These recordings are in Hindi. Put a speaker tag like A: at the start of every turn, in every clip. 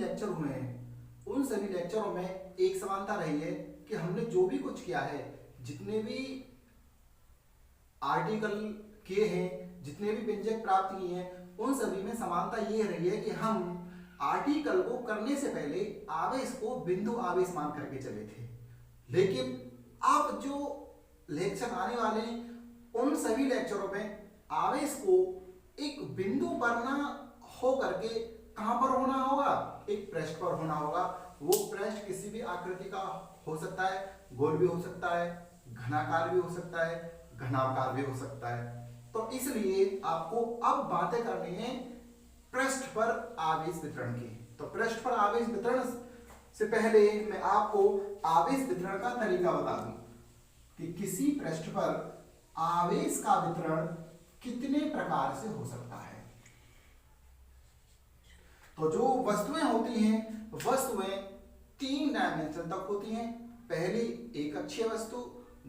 A: लेक्चर हुए हैं उन सभी लेक्चरों में एक समानता रही है कि हमने जो भी कुछ किया है, जितने भी आर्टिकल किए हैं, जितने भी व्यंजक प्राप्त किए हैं, उन सभी में समानता ये रही है कि हम आर्टिकल को करने से पहले आवेश को बिंदु आवेश मान करके चले थे। लेकिन अब जो लेक्चर आने वाले हैं उन सभी लेक्चरों में आवेश को एक बिंदु पर ना हो करके कहां पर होना होगा, एक पृष्ठ पर होना होगा। वो पृष्ठ किसी भी आकृति का हो सकता है, गोल भी हो सकता है, घनाकार भी हो सकता है, घनाकार भी हो सकता है। तो इसलिए आपको अब बातें करनी है पृष्ठ पर आवेश वितरण की। तो पृष्ठ पर आवेश वितरण से पहले मैं आपको आवेश वितरण का तरीका बता दूं कि किसी पृष्ठ पर आवेश का वितरण कितने प्रकार से हो सकता है। तो जो वस्तुएं होती हैं, वस्तुएं 3 डायमेंशन तक होती हैं। पहली एक अक्षीय वस्तु,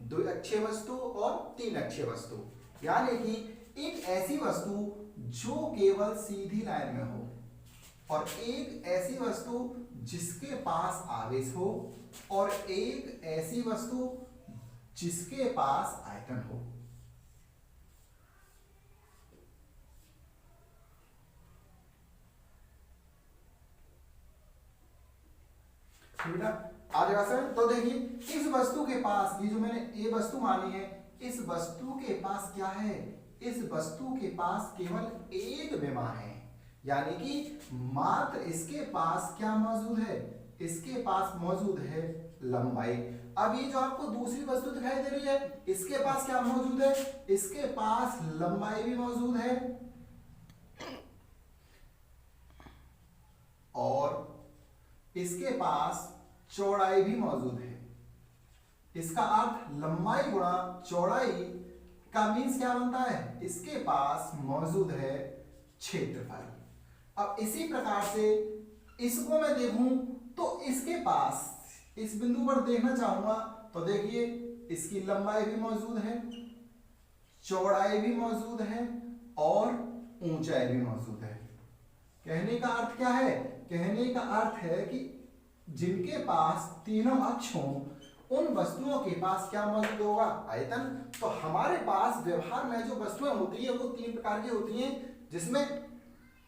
A: 2 अक्षीय वस्तु और 3 अक्षीय वस्तु। यानी कि एक ऐसी वस्तु जो केवल सीधी लाइन में हो, और एक ऐसी वस्तु जिसके पास आवेश हो, और एक ऐसी वस्तु जिसके पास आयतन हो। बेटा आ जाएगा सर। तो देखिए इस वस्तु के पास, ये जो मैंने ए वस्तु मानी है, इस वस्तु के पास क्या है, इस वस्तु के पास केवल एक विमा है। यानी कि मात्र इसके पास क्या मौजूद है, इसके पास मौजूद है लंबाई। अब ये जो आपको दूसरी वस्तु दिखाई दे रही है, इसके पास क्या मौजूद है, इसके पास लंबाई भी मौजूद है और इसके पास चौड़ाई भी मौजूद है। इसका अर्थ लंबाई गुणा चौड़ाई का मीन्स क्या बनता है, इसके पास मौजूद है क्षेत्रफल। अब इसी प्रकार से इसको मैं देखूं तो इसके पास, इस बिंदु पर देखना चाहूंगा तो देखिए इसकी लंबाई भी मौजूद है, चौड़ाई भी मौजूद है और ऊंचाई भी मौजूद है। कहने का अर्थ क्या है, कहने का अर्थ है कि जिनके पास तीनों अक्ष हों उन वस्तुओं के पास क्या मौजूद होगा, आयतन। तो हमारे पास व्यवहार में जो वस्तुएं होती है वो 3 प्रकार की होती हैं, जिसमें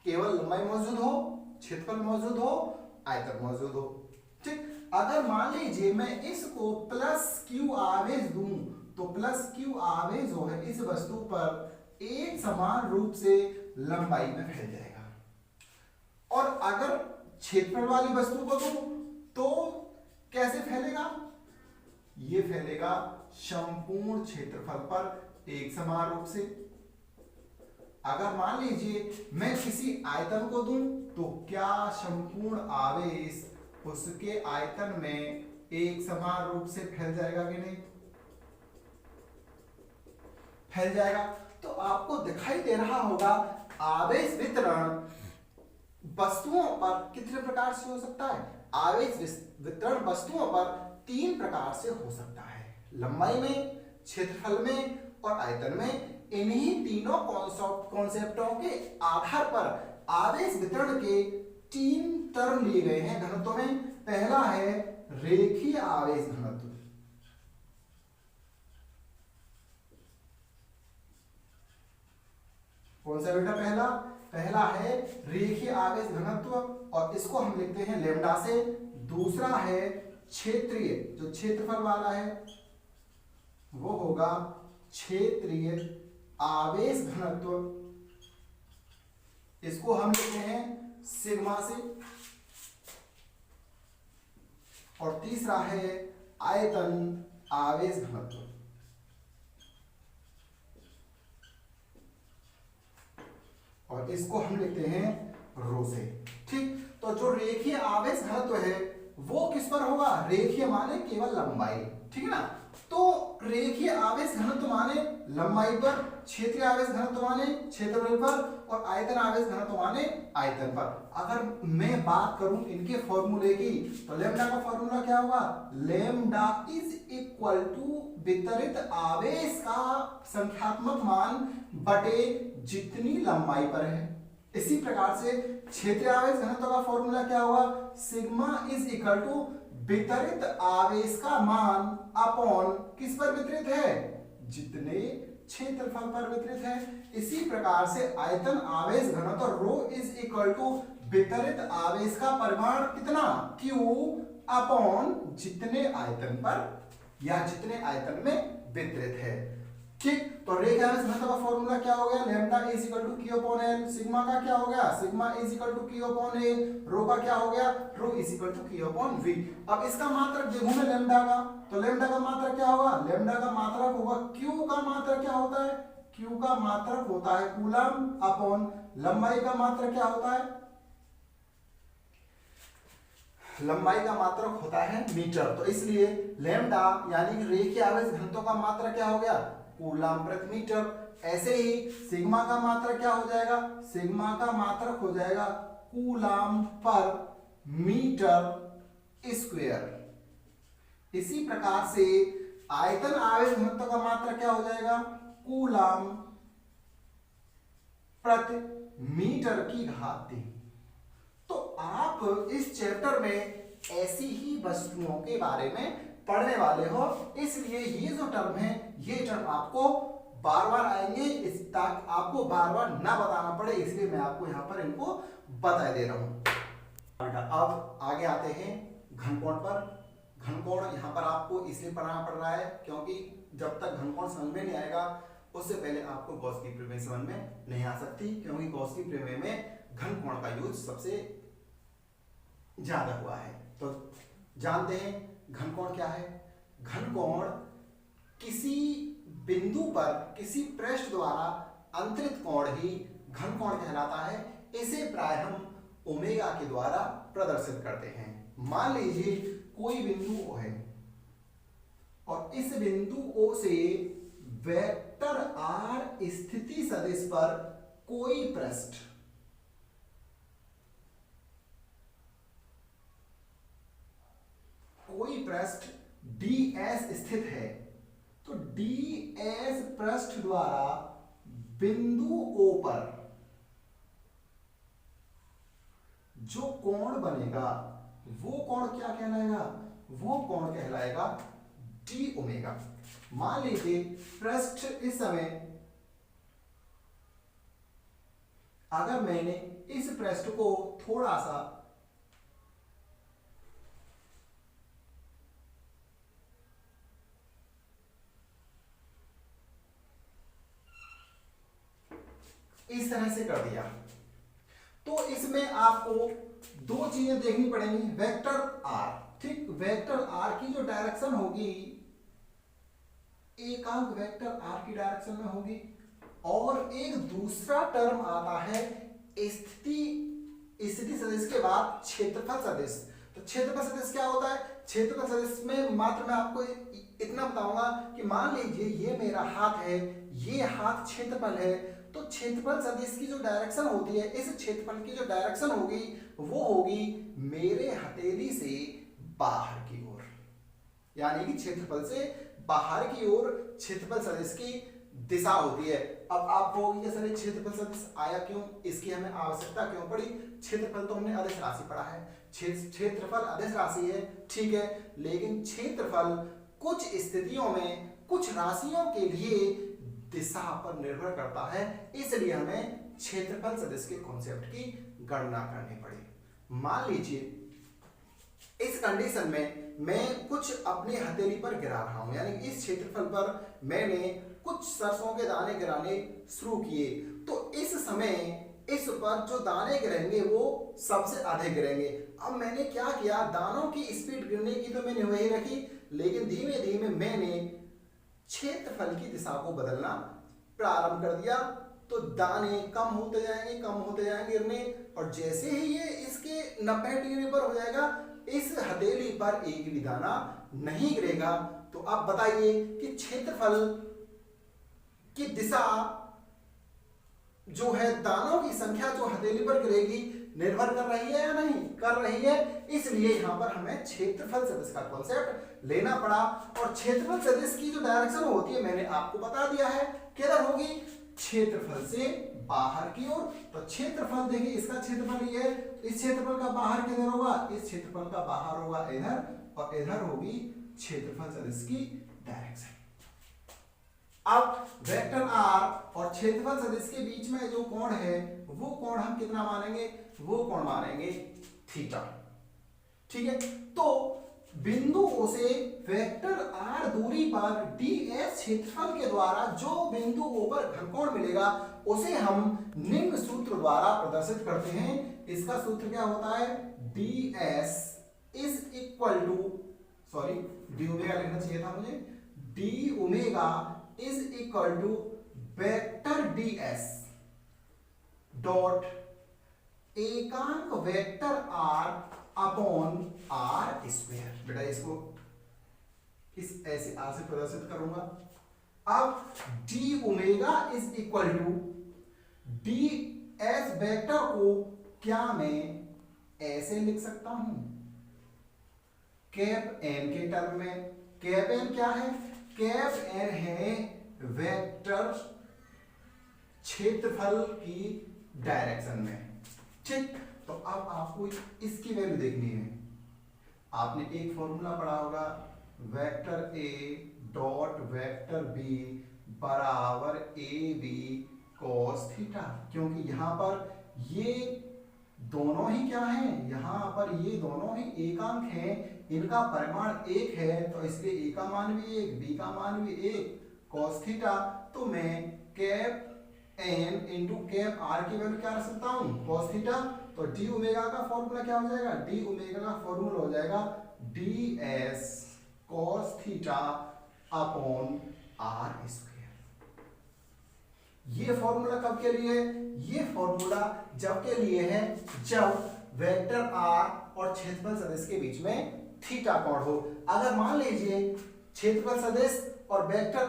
A: केवल लंबाई मौजूद हो, क्षेत्रफल मौजूद हो, आयतन मौजूद हो। ठीक, अगर मान लीजिए मैं इसको प्लस क्यू आवेश दूं तो प्लस क्यू आवेश जो है इस वस्तु पर एक समान रूप से लंबाई में फैल जाएगा। और अगर क्षेत्रफल वाली वस्तु को दूं तो कैसे फैलेगा, ये फैलेगा संपूर्ण क्षेत्रफल पर एक समान रूप से। अगर मान लीजिए मैं किसी आयतन को दूं तो क्या संपूर्ण आवेश उसके आयतन में एक समान रूप से फैल जाएगा कि नहीं, फैल जाएगा। तो आपको दिखाई दे रहा होगा आवेश वितरण वस्तुओं पर कितने प्रकार से हो सकता है। आवेश वितरण वस्तुओं पर 3 प्रकार से हो सकता है, लंबाई में, क्षेत्रफल में और आयतन में। इन्हीं तीनों कॉन्सेप्टों के आधार पर आवेश वितरण के 3 टर्म लिए गए हैं घनत्व में। पहला है रेखीय आवेश घनत्व, कौन सा बेटा, पहला है रेखीय आवेश घनत्व और इसको हम लिखते हैं लैम्डा से। दूसरा है क्षेत्रीय, जो क्षेत्रफल वाला है वो होगा क्षेत्रीय आवेश घनत्व, इसको हम लिखते हैं सिग्मा से। और तीसरा है आयतन आवेश घनत्व, और इसको हम लिखते हैं रो से। ठीक, तो जो रेखीय आवेश घनत्व है वो किस पर होगा, रेखीय माने केवल लंबाई, ठीक है ना। तो रेखीय आवेश घनत्व माने लंबाई पर, क्षेत्रीय आवेश घनत्व माने क्षेत्रफल पर और आयतन आवेश घनत्व माने आयतन पर। अगर मैं बात करूं इनके फॉर्मूले की तो लैम्डा का फॉर्मूला क्या होगा, लैम्डा इज इक्वल टू वितरित आवेश का संख्यात्मक मान बटे जितनी लंबाई पर है। इसी प्रकार से क्षेत्रीय आवेश घनत्व का फॉर्मूला क्या होगा, सिग्मा इज इक्वल टू वितरित आवेश का मान अपॉन किस पर वितरित है, जितने क्षेत्रफल पर वितरित है। इसी प्रकार से आयतन आवेश घनत्व रो इज इक्वल टू वितरित आवेश का परिमाण कितना, Q अपॉन जितने आयतन पर या जितने आयतन में वितरित है। ठीक, तो रेखा आवेश घनत्व का फॉर्मूला क्या हो गया, lambda is equal to Q upon L। Sigma का क्या हो गया, sigma is equal to Q upon A। Rho का क्या हो गया, rho is equal to Q upon V। अब इसका मात्रक देखूं मैं लैम्डा का, तो लैम्डा का मात्रक क्या होगा, लैम्डा का मात्रक होगा Q का मात्रक क्या होता है, Q का मात्रक होता है कूलम अपॉन लंबाई का मात्रक क्या होता है, लंबाई का मात्रक होता है मीटर। तो इसलिए लैम्डा यानी कि रेखीय आवेश घनत्व का मात्रक क्या हो गया, कूलम प्रति मीटर। ऐसे ही सिग्मा का मात्रक क्या हो जाएगा, सिग्मा का मात्रक हो जाएगा कूलम पर मीटर स्क्वायर। इसी प्रकार से आयतन आवेश घनत्व का मात्रक क्या हो जाएगा, कूलम प्रति मीटर की घात 3। तो आप इस चैप्टर में ऐसी ही वस्तुओं के बारे में पढ़ने वाले हो, इसलिए ये जो टर्म है ये टर्म आपको बार बार आएंगे, इस तक आपको बार बार ना बताना पड़े, इसलिए मैं आपको यहाँ पर इनको बता दे रहा हूं। अब आगे आते हैं घनकोण पर। घनकोण यहाँ पर आपको इसलिए पढ़ना पड़ रहा है क्योंकि जब तक घनकोण समझ में नहीं आएगा उससे पहले आपको गॉस की प्रमेय समझ में नहीं आ सकती, क्योंकि गॉस की प्रमेय में घनकोण का यूज सबसे ज्यादा हुआ है। तो जानते हैं घनकोण क्या है। घनकोण किसी बिंदु पर किसी पृष्ठ द्वारा अंतरित कोण ही घनकोण कहलाता है। इसे प्राय हम ओमेगा के द्वारा प्रदर्शित करते हैं। मान लीजिए कोई बिंदु O है और इस बिंदु O से वेक्टर R स्थिति सदिश पर कोई पृष्ठ DS स्थित है, तो DS पृष्ठ द्वारा बिंदु O पर जो कोण बनेगा वो कोण क्या कहलाएगा, वो कोण कहलाएगा d ओमेगा। मान लीजिए पृष्ठ इस समय, अगर मैंने इस पृष्ठ को थोड़ा सा इस तरह से कर दिया तो इसमें आपको दो चीजें देखनी पड़ेंगी। वेक्टर R, ठीक, वेक्टर R की जो डायरेक्शन होगी एकांक वेक्टर R की डायरेक्शन में होगी, और एक दूसरा टर्म आता है स्थिति सदिश के बाद क्षेत्रफल सदिश। तो क्षेत्रफल सदिश क्या होता है, क्षेत्रफल सदिश में मात्र मैं आपको इतना बताऊंगा कि मान लीजिए ये मेरा हाथ है, ये हाथ क्षेत्रफल है, तो क्षेत्रफल सदिश की जो डायरेक्शन होती है, इस क्षेत्रफल की जो डायरेक्शन होगी वो होगी मेरे हथेली से बाहर की ओर, यानी कि क्षेत्रफल से बाहर की ओर क्षेत्रफल सदिश की दिशा होती है। अब आप कहोगे कि सर क्षेत्रफल सदिश आया क्यों, इसकी हमें आवश्यकता क्यों पड़ी। क्षेत्रफल तो हमने अदिश राशि पढ़ा है, क्षेत्रफल अदिश राशि है, ठीक है, लेकिन क्षेत्रफल कुछ स्थितियों में कुछ राशियों के लिए दिशा पर निर्भर करता है, इसलिए हमें क्षेत्रफल सदिश के कॉन्सेप्ट की गणना करनी पड़ी। मान लीजिए इस कंडीशन में मैं कुछ अपनी हथेली पर गिरा रहा हूं, यानी इस क्षेत्रफल पर मैंने कुछ सरसों के दाने गिराने शुरू किए, तो इस समय इस पर जो दाने गिरेंगे वो सबसे अधिक गिरेंगे। अब मैंने क्या किया, दानों की स्पीड गिरने की तो मैंने वही रखी, लेकिन धीमे धीमे मैंने क्षेत्रफल की दिशा को बदलना प्रारंभ कर दिया, तो दाने कम होते जाएंगे गिरने, और जैसे ही ये इसके 90 डिग्री पर हो जाएगा, इस हथेली पर एक भी दाना नहीं गिरेगा। तो अब बताइए कि क्षेत्रफल की दिशा जो है, दानों की संख्या जो हथेली पर गिरेगी निर्भर कर रही है या नहीं कर रही है, इसलिए यहां पर हमें क्षेत्रफल सदिश का कॉन्सेप्ट लेना पड़ा। और क्षेत्रफल सदिश की जो डायरेक्शन होती है मैंने आपको बता दिया है, किधर होगी, क्षेत्रफल से बाहर की ओर। तो क्षेत्रफल देखिए, इसका क्षेत्रफल ये है, इस क्षेत्रफल का बाहर किधर होगा, इस क्षेत्रफल का बाहर होगा इधर, और इधर होगी क्षेत्रफल सदिश की डायरेक्शन। अब वेक्टर आर और क्षेत्रफल सदिश के बीच में जो कोण है वो कोण हम कितना मानेंगे, वो कोण मानेंगे थीटा। ठीक है, तो बिंदु O से वेक्टर r दूरी पर ds क्षेत्रफल के द्वारा जो बिंदु O पर घनकोण मिलेगा उसे हम निम्न सूत्र द्वारा प्रदर्शित करते हैं। इसका सूत्र क्या होता है, ds is equal to, sorry D omega लिखना चाहिए था मुझे, D omega is equal to vector ds dot एकांक vector r upon R square. बेटा इसको इस ऐसे आर से प्रदर्शित करूंगा। अब D omega is equal to D S vector को क्या मैं ऐसे लिख सकता हूं, कैप एन के टर्म में। कैप एन क्या है, कैप एन है वेक्टर क्षेत्रफल की डायरेक्शन में। ठीक, तो अब आपको इसकी वैल्यू देखनी है। आपने एक फॉर्मूला पढ़ा होगा, vector A dot vector B बराबर ए बी कॉस थीटा, क्योंकि यहां पर ये दोनों ही क्या हैं, यहां पर ये दोनों ही एकांक हैं, इनका परिमाण एक है, तो इसलिए ए का मान भी एक, बी का मान भी एक, कॉस थीटा। तो मैं cap N into cap R की वैल्यू क्या रख सकता हूं, कॉस थीटा। तो डी ओमेगा का फॉर्मूला क्या हो जाएगा, डी ओमेगा का फॉर्मूला हो जाएगा D S cos theta upon R square. ये फॉर्मूला कब के लिए, ये फॉर्मूला जब के लिए है जब वेक्टर आर और क्षेत्रफल सदिश के बीच में थीटा कोण हो। अगर मान लीजिए क्षेत्रफल सदिश और वेक्टर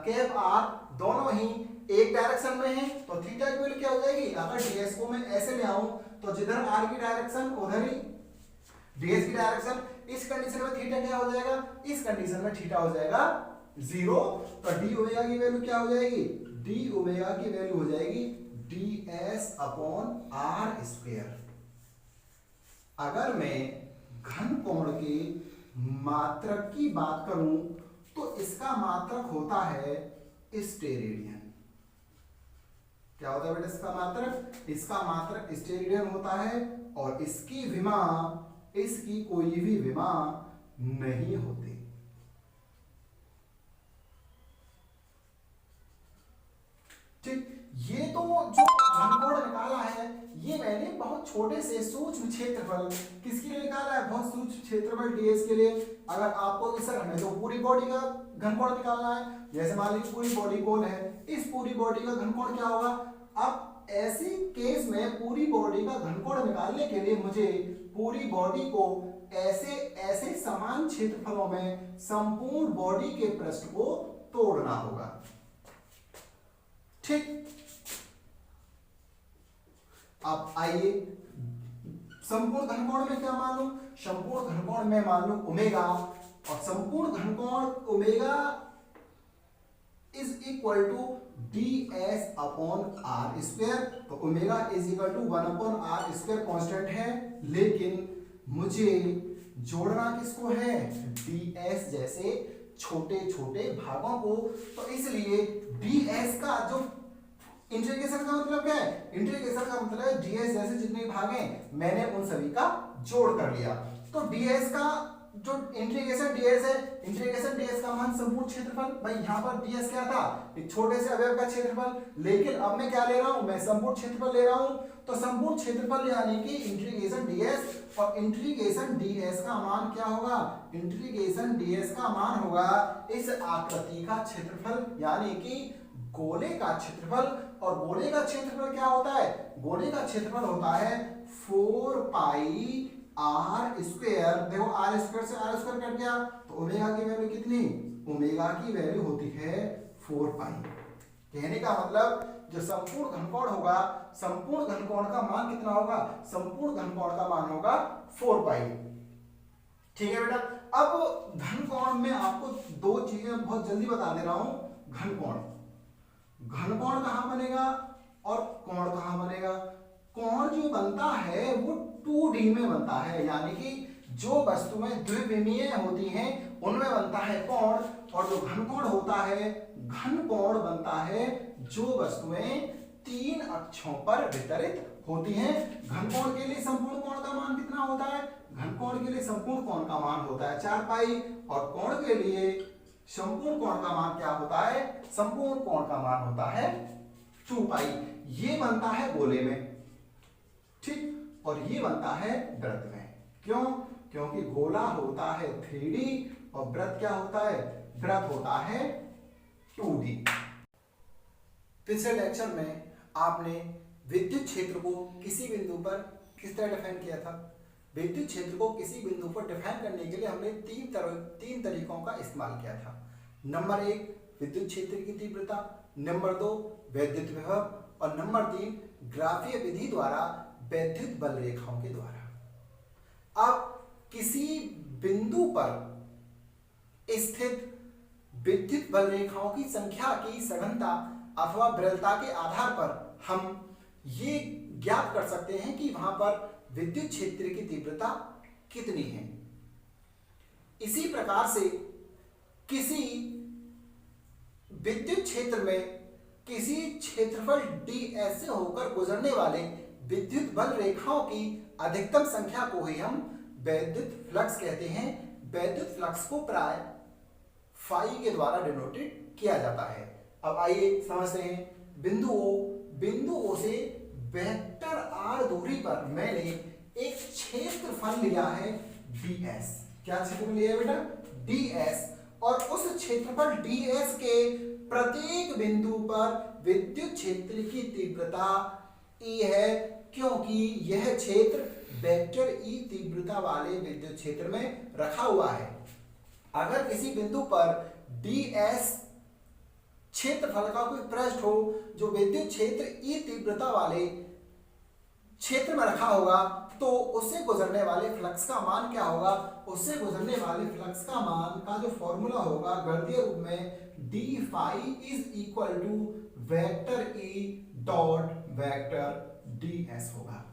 A: कैप आर दोनों ही एक डायरेक्शन में है तो थीटा की वैल्यू क्या हो जाएगी, अगर ds को मैं ऐसे ले आऊं तो जिधर r की डायरेक्शन उधर ही ds की डायरेक्शन। इस कंडीशन में थीटा क्या हो जाएगा, इस कंडीशन में थीटा हो जाएगा 0। तो डी ओमेगा की वैल्यू क्या हो जाएगी, डी ओमेगा की वैल्यू हो जाएगी ds अपॉन आर स्क्वायर। अगर मैं घन कोण के मात्रक की बात करूं तो इसका मात्रक होता है स्टेरेडियन। क्या होता है बेटा इसका मात्रक, इसका मात्रक स्टेरेडियन होता है, और इसकी विमा, इसकी कोई भी विमा नहीं होती। ठीक, ये तो जो घनकोण निकाला है ये मैंने बहुत छोटे से सूक्ष्म क्षेत्रफल किसके लिए निकाला है, बहुत सूक्ष्म क्षेत्रफल ds के लिए। अगर आपको सर हमें तो पूरी बॉडी का घनकोण निकालना है, जैसे मान लीजिए पूरी बॉडी गोल है, इस पूरी बॉडी का घनकोण क्या होगा। अब ऐसी केस में पूरी बॉडी का घनकोण निकालने के लिए मुझे पूरी बॉडी को ऐसे ऐसे समान क्षेत्रफलों में संपूर्ण बॉडी के पृष्ठ को तोड़ना होगा। ठीक, अब आइए संपूर्ण घनकोण में क्या मान लूं, संपूर्ण घनकोण में मान लूं ओमेगा, और संपूर्ण घनकोण omega is equal to D S upon R square. तो omega is equal to 1 upon R square constant है, लेकिन मुझे जोड़ना किसको है, डी एस जैसे छोटे छोटे भागों को। तो इसलिए डी एस का जो इंटीग्रेशन का मतलब क्या है, इंटीग्रेशन का मतलब है ds जैसे जितने भाग हैं मैंने उन सभी का जोड़ कर लिया। तो ds का जो इंटीग्रेशन ds है, इंटीग्रेशन ds का मान संपूर्ण क्षेत्रफल, भाई यहाँ पर ds क्या था, एक छोटे से अवयव का क्षेत्रफल, लेकिन अब मैं क्या ले रहा हूं, मैं संपूर्ण क्षेत्रफल ले रहा हूं। तो संपूर्ण क्षेत्रफल यानी कि इंटीग्रेशन ds, और इंटीग्रेशन ds का मान क्या होगा, इंटीग्रेशन ds का मान होगा इस आकृति का क्षेत्रफल यानी कि गोले का क्षेत्रफल। और गोले का क्षेत्रफल क्या होता है, गोले का क्षेत्रफल होता है 4 पाई आर स्क्वायर। देखो आर स्क्वायर से आर स्क्वायर कट गया, तो ओमेगा की वैल्यू कितनी, ओमेगा की वैल्यू होती है 4 पाई। कहने का मतलब जो संपूर्ण घनकोण होगा, संपूर्ण घनकोण का मान कितना होगा, संपूर्ण घनकोण का मान होगा 4 पाई। ठीक है बेटा, अब घनकोण में आपको दो चीजें बहुत जल्दी बता दे रहा हूं। घनकोण, घनकोण कहां बनेगा और कोण कहां बनेगा। कोण जो बनता है वो 2D में बनता है, यानी कि जो वस्तुएं द्विविमीय होती हैं उनमें बनता है कोण, और जो घन कोण होता है, घन कोण बनता है जो वस्तुएं 3 अक्षों पर वितरित होती हैं। घन कोण के लिए संपूर्ण कोण का मान कितना होता है? घन कोण के लिए संपूर्ण कोण का मान होता है 4 पाई, और कोण के लिए संपूर्ण कोण का मान क्या होता है? संपूर्ण कोण का मान होता है 2 पाई। ये बनता है गोले में, ठीक, और ये बनता है वृत्त में। क्यों? क्योंकि गोला होता है 3D और वृत्त क्या होता है? वृत्त होता है 2D। पिछले लेक्चर में आपने विद्युत क्षेत्र को किसी बिंदु पर किस तरह डिफाइन किया था? विद्युत क्षेत्र को किसी बिंदु पर डिफाइन करने के लिए हमने तीन तरीकों का इस्तेमाल किया था। नंबर 1 विद्युत क्षेत्र की तीव्रता, नंबर 2 वैद्युत विभव, और नंबर 3 ग्राफीय विधि द्वारा वैद्युत बल रेखाओं के द्वारा। अब किसी बिंदु पर स्थित विद्युत बल रेखाओं की संख्या की सघनता अथवा विरलता के आधार पर हम ये ज्ञात कर सकते हैं कि वहां पर विद्युत क्षेत्र की तीव्रता कितनी है। इसी प्रकार से किसी विद्युत क्षेत्र में किसी क्षेत्रफल ds से होकर गुजरने वाले विद्युत बल रेखाओं की अधिकतम संख्या को ही हम वैद्युत फ्लक्स कहते हैं। वैद्युत फ्लक्स को प्राय फाई के द्वारा डिनोटेड किया जाता है। अब आइए समझते हैं बिंदु O से वेक्टर r दूरी पर मैंने एक क्षेत्रफल लिया है ds। क्या क्षेत्रफल लिया है बेटा? ds, और उस क्षेत्रफल ds के प्रत्येक बिंदु पर विद्युत क्षेत्र की तीव्रता E है, क्योंकि यह क्षेत्र वेक्टर E तीव्रता वाले विद्युत क्षेत्र में रखा हुआ है। अगर किसी बिंदु पर ds क्षेत्रफल का कोई पृष्ठ हो जो विद्युत क्षेत्र E तीव्रता वाले क्षेत्र में रखा होगा, तो उससे गुजरने वाले फ्लक्स का मान क्या होगा? उससे गुजरने वाले फ्लक्स का मान का जो फॉर्मूला होगा गणितीय रूप में d phi is equal to vector E dot vector ds होगा।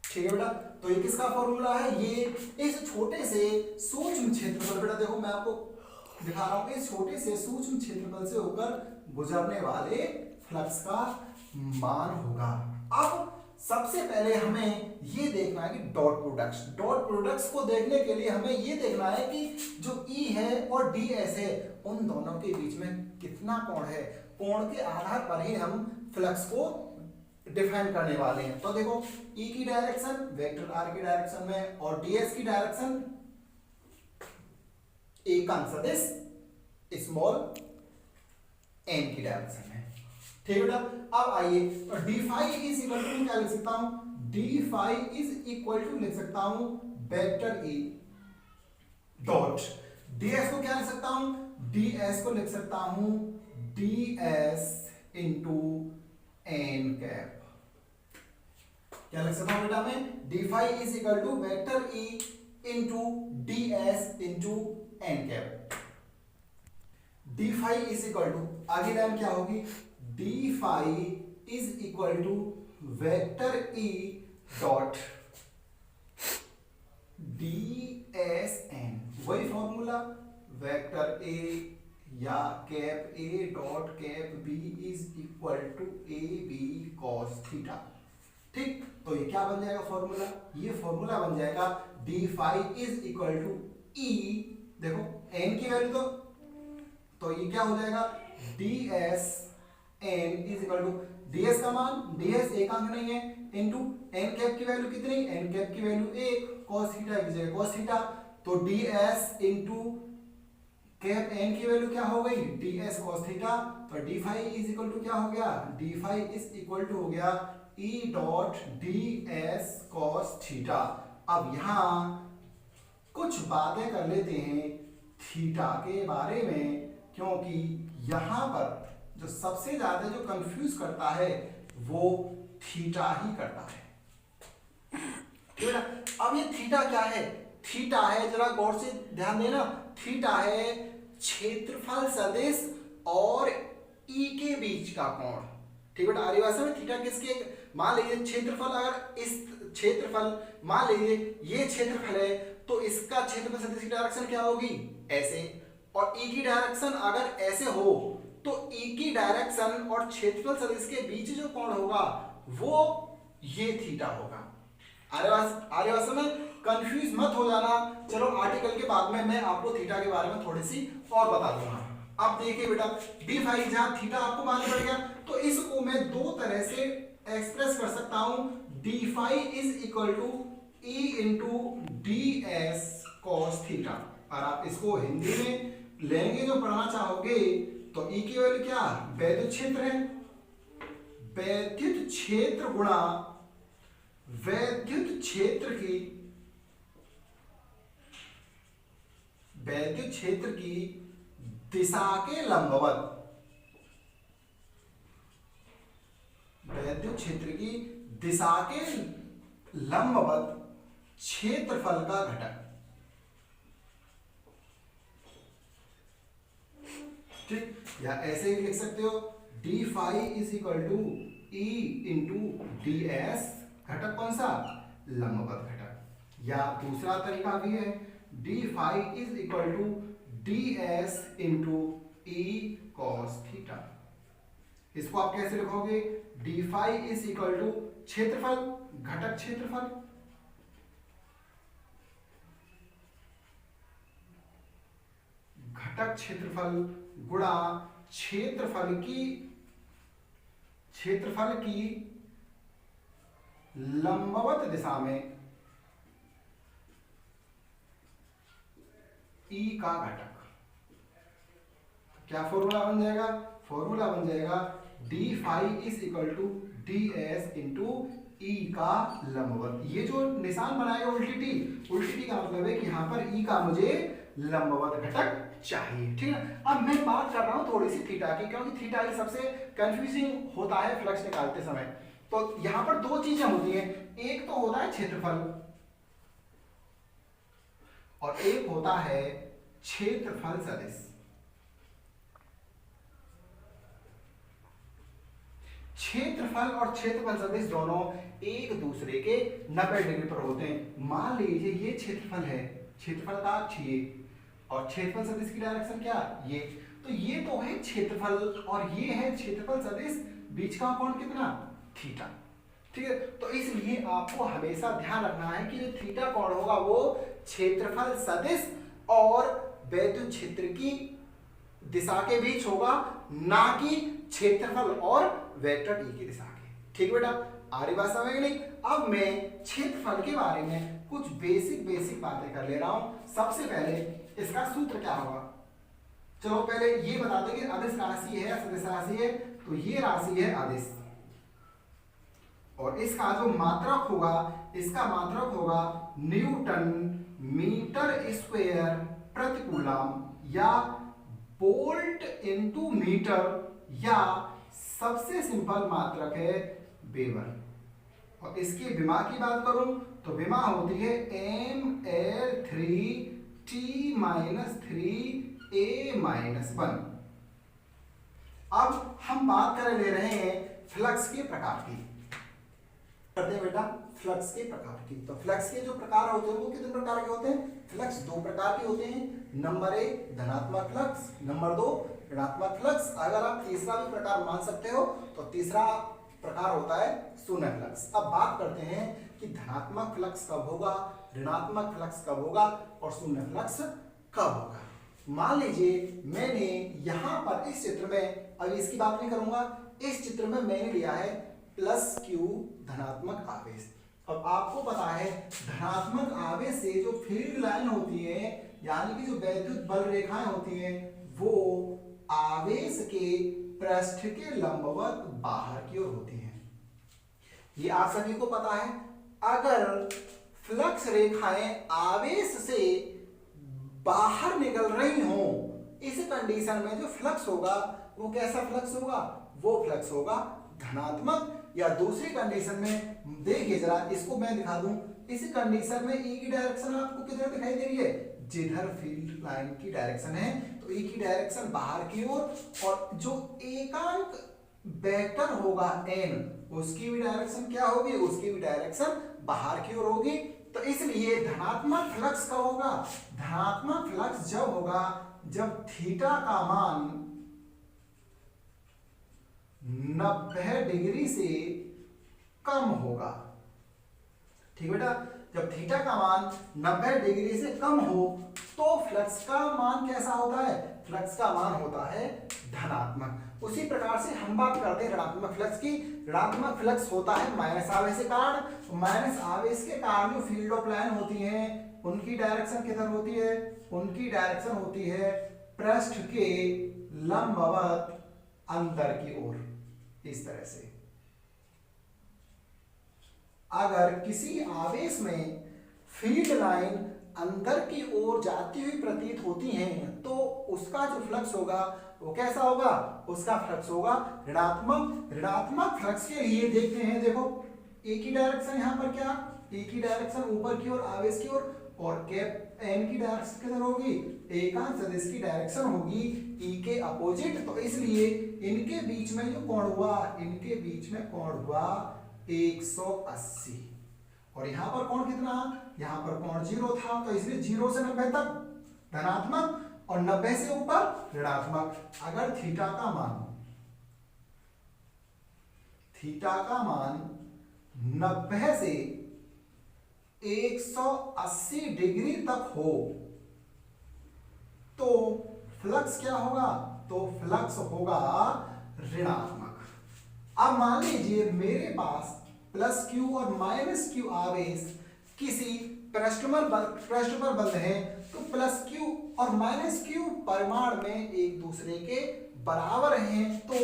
A: ठीक है बेटा, तो ये किसका फॉर्मूला है? ये इस छोटे से सूक्ष्म क्षेत्रफल, बेटा देखो मैं आपको दिखा रहा हूं, इस छोटे से सूक्ष्म क्षेत्रफल से होकर गुजरने वाले फ्लक्स का मान होगा। अब सबसे पहले हमें ये देखना है कि डॉट प्रोडक्ट्स को देखने के लिए हमें ये देखना है कि जो E है और ds है उन दोनों के बीच में कितना कोण है। कोण के आधार पर ही हम फ्लक्स को डिफाइन करने वाले हैं। तो देखो E की डायरेक्शन वेक्टर r की डायरेक्शन में और ds की डायरेक्शन एकम सदिश स्मॉल n की डायरेक्शन में। ठीक है बेटा, अब आइए d phi is equal to क्या लिख सकता हूं? d phi is equal to लिख सकता हूं वेक्टर E डॉट ds को क्या लिख सकता हूं? ds को लिख सकता हूं ds इंटू n कैप। क्या लिख सकता हूं बेटा मैं? d phi is equal to vector E into ds into n cap. d phi is equal to आगे लाइन क्या होगी? d phi is equal to vector E dot dsn, वही फॉर्मूला वेक्टर A या cap A dot cap B is equal to AB cos theta. ठीक, तो ये क्या बन जाएगा फॉर्मूला? ये फॉर्मूला बन जाएगा d phi is equal to E, देखो n की वैल्यू तो ये क्या हो जाएगा? ds n is equal to ds का मान, ds एक अंक नहीं है, इंटू n कैप की वैल्यू कितनी? n कैप की वैल्यू 1, cos थीटा की जगह cos थीटा, तो ds इंटू कैप n की वैल्यू क्या हो गई? ds cos theta. तो d phi is equal to क्या हो गया? d phi is equal to हो गया E dot ds cos theta. अब यहां कुछ बातें कर लेते हैं थीटा के बारे में, क्योंकि यहां पर जो सबसे ज्यादा जो कंफ्यूज करता है वो थीटा ही करता है। अब ये थीटा क्या है? थीटा है, जरा गौर से ध्यान देना, थीटा है क्षेत्रफल सदिश और E के बीच का कोण। ठीक बेटा, आर्यवासा में थीटा किसके, मान लीजिए क्षेत्रफल, अगर इस क्षेत्रफल, मान लीजिए ये क्षेत्रफल है तो इसका क्षेत्रफल सदिश की डायरेक्शन क्या होगी, ऐसे, और ई की डायरेक्शन अगर ऐसे हो तो ई की डायरेक्शन और क्षेत्रफल सदिश के बीच जो कोण होगा वो ये थीटा होगा। आर्यवासा में कंफ्यूज मत हो जाना। चलो आर्टिकल के बाद में मैं आपको थीटा के बारे में थोड़ी सी और बता दूंगा। अब देखिए बेटा, डी फाई जहां थीटा आपको मालूम पड़ गया तो इसको मैं दो तरह से एक्सप्रेस कर सकता हूं। D phi is equal to E into D S cos theta. और आप इसको हिंदी में लेंगे जो पढ़ना चाहोगे तो ई की वैल्यू क्या, वैद्युत क्षेत्र है, वैद्युत क्षेत्र गुणा वैद्युत क्षेत्र की, वैद्युत क्षेत्र की दिशा के लंबवत, वैद्युत क्षेत्र की दिशा के लंबवत क्षेत्रफल का घटक। ठीक, या ऐसे ही लिख सकते हो D phi is equal to E into D S, घटक कौन सा, लंबवत घटक। या दूसरा तरीका भी है, D phi is equal to D S into E cos theta. इसको आप कैसे लिखोगे, D phi is equal to क्षेत्रफल, घटक क्षेत्रफल, घटक क्षेत्रफल गुणा क्षेत्रफल की लंबवत दिशा में ई का घटक। क्या फॉर्मूला बन जाएगा, फॉर्मूला बन जाएगा D phi is equal to D S into E का लंबवत। ये जो निशान बनाएगा उल्टी टी का मतलब है कि यहां पर ई का मुझे लंबवत घटक चाहिए। ठीक है, अब मैं बात कर रहा हूं थोड़ी सी थीटा की, क्योंकि थीटा ही सबसे कंफ्यूजिंग होता है फ्लक्स निकालते समय। तो यहां पर दो चीजें होती हैं, एक तो होता है क्षेत्रफल और एक होता है क्षेत्रफल सदिश। क्षेत्रफल और क्षेत्रफल सदिश दोनों एक दूसरे के 90 डिग्री पर होते हैं। मान लीजिए ये क्षेत्रफल है, क्षेत्रफल का अक्ष ये, और क्षेत्रफल सदिश की डायरेक्शन क्या, ये। तो ये तो है क्षेत्रफल और ये है क्षेत्रफल सदिश, बीच का कोण कितना, थीटा। ठीक है, तो इसलिए आपको हमेशा ध्यान रखना है कि जो थीटा कोण होगा वो क्षेत्रफल सदिश और वैद्युत क्षेत्र की दिशा के बीच होगा, ना कि क्षेत्रफल और वेक्टर ई की दिशा के। ठीक बेटा, आर्य बात समझ नहीं। अब मैं क्षेत्रफल के बारे में कुछ बेसिक बातें कर ले रहा हूं। सबसे पहले इसका सूत्र क्या होगा, चलो पहले ये बता दें कि अदिश राशि है या सदिश राशि है। तो ये राशि है अदिश, और इसका जो मात्रक होगा, इसका मात्रक होगा न्यूटन मीटर स्क्वायर प्रति कूलम, या वोल्ट इनटू मीटर, या सबसे सिंपल मात्रक है वेबर। और इसकी विमा की बात करूं तो विमा होती है ml3 T-3A-1। अब हम बात कर ले रहे हैं फ्लक्स के प्रकार की, करते हैं बेटा फ्लक्स के प्रकार की। तो फ्लक्स के जो प्रकार होते हैं वो कितने प्रकार के होते हैं, फ्लक्स दो प्रकार के होते हैं। नंबर 1 धनात्मक फ्लक्स, नंबर 2 ऋणात्मक फ्लक्स। अगर आप तीसरा भी प्रकार मान सकते हो तो तीसरा प्रकार होता है शून्य फ्लक्स। अब बात करते हैं कि धनात्मक फ्लक्स कब होगा, ऋणात्मक फ्लक्स कब होगा और शून्य फ्लक्स कब होगा। मान लीजिए मैंने यहां पर इस चित्र में, अभी इसकी बात नहीं करूंगा, इस चित्र में मैंने लिया है प्लस क्यू धनात्मक आवेश। अब आपको पता है धनात्मक आवेश से जो फील्ड लाइन होती है, यानी कि जो वैद्युत बल रेखाएं होती हैं, वो आवेश के पृष्ठ के लंबवत बाहर की ओर होती हैं। ये आप सभी को पता है। अगर फ्लक्स रेखाएं आवेश से बाहर निकल रही हो, इस कंडीशन में जो फ्लक्स होगा वो कैसा फ्लक्स होगा, वो फ्लक्स होगा धनात्मक। या दूसरी कंडीशन में देखिए जरा, इसको मैं दिखा दूं, इस कंडीशन में ई की डायरेक्शन आपको किधर दिखाई दे रही है, जिधर फील्ड लाइन की डायरेक्शन है। तो ई की डायरेक्शन बाहर की ओर, और जो एकांक वेक्टर होगा n, उसकी भी डायरेक्शन क्या होगी, उसकी भी डायरेक्शन बाहर की ओर होगी। तो इसलिए धनात्मक फ्लक्स कब होगा, धनात्मक फ्लक्स जब होगा जब थीटा का मान 90 डिग्री से कम होगा। ठीक बेटा, जब थीटा का मान 90 डिग्री से कम हो तो फ्लक्स का मान कैसा होता है, फ्लक्स का मान होता है धनात्मक। उसी प्रकार से हम बात करते हैं ऋणात्मक फ्लक्स की। ऋणात्मक फ्लक्स होता है माइनस आवेश के कारण। माइनस आवेश के कारण जो फील्ड ऑफ लाइन होती हैं उनकी डायरेक्शन किधर होती है, उनकी डायरेक्शन होती है पृष्ठ के लंबवत अंदर की ओर। इस तरह से अगर किसी आवेश में फील्ड लाइन अंदर की ओर जाती हुई प्रतीत होती हैं तो उसका जो फ्लक्स होगा वो कैसा होगा, उसका फ्लक्स होगा ऋणात्मक। ऋणात्मक फ्लक्स के लिए देखते हैं, देखो एक ही डायरेक्शन, यहां पर क्या, एक ही डायरेक्शन ऊपर की ओर आवेश की ओर, और कैप एन की डायरेक्शन किधर होगी, एकांश सदिश की डायरेक्शन होगी ई के अपोजिट। तो इसलिए इनके बीच में जो कोण हुआ, इनके बीच में कोण हुआ 180, और यहां पर कोण कितना, यहां पर कोण 0 था। तो इसलिए 0 से 90 तक धनात्मक और 90 से ऊपर ऋणात्मक। अगर थीटा का मान 90 से 180 डिग्री तक हो तो फ्लक्स क्या होगा, तो फ्लक्स होगा ऋणात्मक। अब मान लीजिए मेरे पास प्लस क्यू और माइनस क्यू आवेश किसी पृष्ठ पर बंद है, तो प्लस क्यू और माइनस क्यू परिमाण में एक दूसरे के बराबर हैं। तो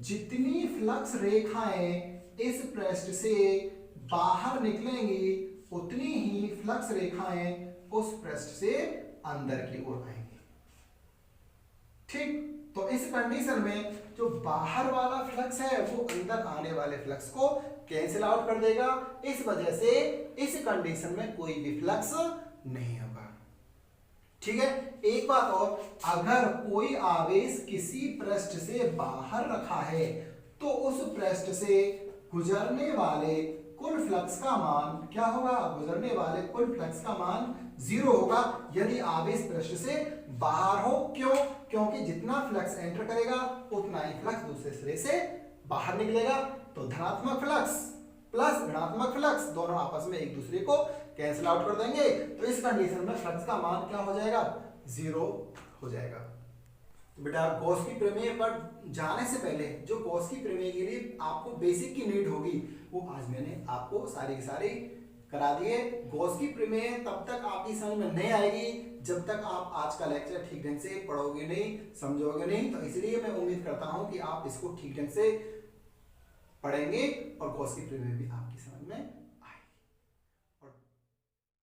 A: जितनी फ्लक्स रेखाएं इस पृष्ठ से बाहर निकलेंगी उतनी ही फ्लक्स रेखाएं उस पृष्ठ से अंदर की ओर आएंगी। ठीक, तो इस कंडीशन में जो बाहर वाला फ्लक्स है वो अंदर आने वाले फ्लक्स को कैंसिल आउट कर देगा। इस वजह से इस कंडीशन में कोई भी फ्लक्स नहीं होगा। ठीक है, एक बात और, अगर कोई आवेश किसी पृष्ठ से बाहर रखा है तो उस पृष्ठ से गुजरने वाले कुल फ्लक्स का मान क्या होगा, गुजरने वाले कुल फ्लक्स का मान 0 होगा यदि आवेश पृष्ठ से बाहर हो। क्यों, क्योंकि जितना फ्लक्स एंटर करेगा उतना ही फ्लक्स दूसरे सिरे से बाहर निकलेगा। तो धनात्मक फ्लक्स प्लस ऋणात्मक फ्लक्स दोनों आपस में एक दूसरे को कैंसिल आउट कर देंगे। तो इस कंडीशन में फ्लक्स का मान क्या हो जाएगा, 0 हो जाएगा। तो बेटा गॉस की प्रमेय पर जाने से पहले जो गॉस की प्रमेय के लिए आपको बेसिक की नीड होगी वो आज मैंने आपको सारी की सारी करा दिए। गॉस की प्रमेय तब तक आपकी समझ में नहीं आएगी जब तक आप आज का लेक्चर ठीक ढंग से पढ़ोगे नहीं, समझोगे नहीं। तो इसलिए मैं उम्मीद करता हूं कि आप इसको ठीक ढंग से पढ़ेंगे और गॉस की प्रमेय भी आपकी समझ में